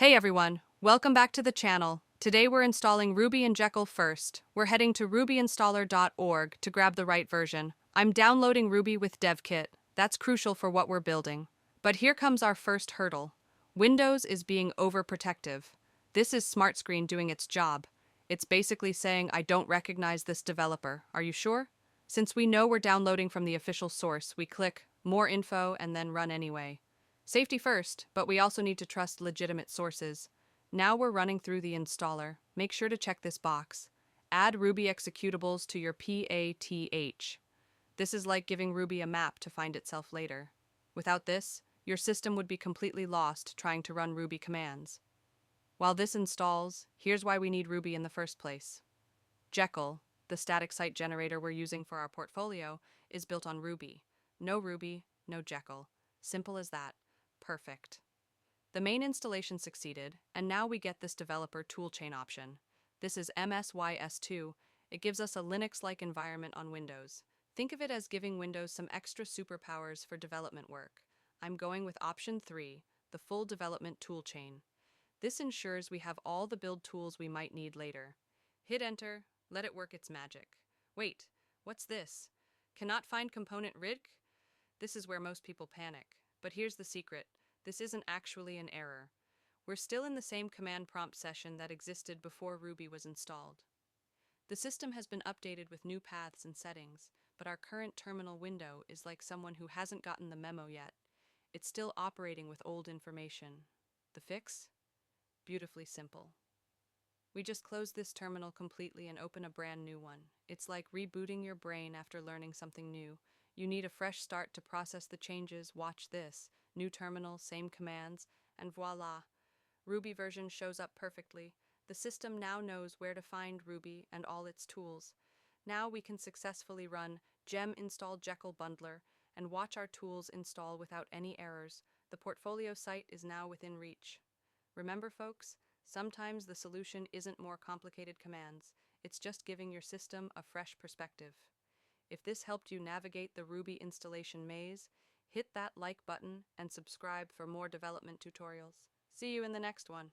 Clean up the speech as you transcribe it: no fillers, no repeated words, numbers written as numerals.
Hey everyone, welcome back to the channel. Today we're installing Ruby and Jekyll first. We're heading to rubyinstaller.org to grab the right version. I'm downloading Ruby with DevKit. That's crucial for what we're building. But here comes our first hurdle. Windows is being overprotective. This is SmartScreen doing its job. It's basically saying, I don't recognize this developer. Are you sure? Since we know we're downloading from the official source, we click More Info and then Run anyway. Safety first, but we also need to trust legitimate sources. Now we're running through the installer. Make sure to check this box. Add Ruby executables to your PATH. This is like giving Ruby a map to find itself later. Without this, your system would be completely lost trying to run Ruby commands. While this installs, here's why we need Ruby in the first place. Jekyll, the static site generator we're using for our portfolio, is built on Ruby. No Ruby, no Jekyll. Simple as that. Perfect. The main installation succeeded, and now we get this developer toolchain option. This is MSYS2. It gives us a Linux-like environment on Windows. Think of it as giving Windows some extra superpowers for development work. I'm going with option 3, the full development toolchain. This ensures we have all the build tools we might need later. Hit enter, let it work its magic. Wait, what's this? Cannot find component Ridk? This is where most people panic. But here's the secret. This isn't actually an error. We're still in the same command prompt session that existed before Ruby was installed. The system has been updated with new paths and settings, but our current terminal window is like someone who hasn't gotten the memo yet. It's still operating with old information. The fix? Beautifully simple. We just close this terminal completely and open a brand new one. It's like rebooting your brain after learning something new. You need a fresh start to process the changes. Watch this. New terminal, same commands, and voila! Ruby version shows up perfectly. The system now knows where to find Ruby and all its tools. Now we can successfully run gem install Jekyll bundler and watch our tools install without any errors. The portfolio site is now within reach. Remember, folks, sometimes the solution isn't more complicated commands. It's just giving your system a fresh perspective. If this helped you navigate the Ruby installation maze, hit that like button and subscribe for more development tutorials. See you in the next one.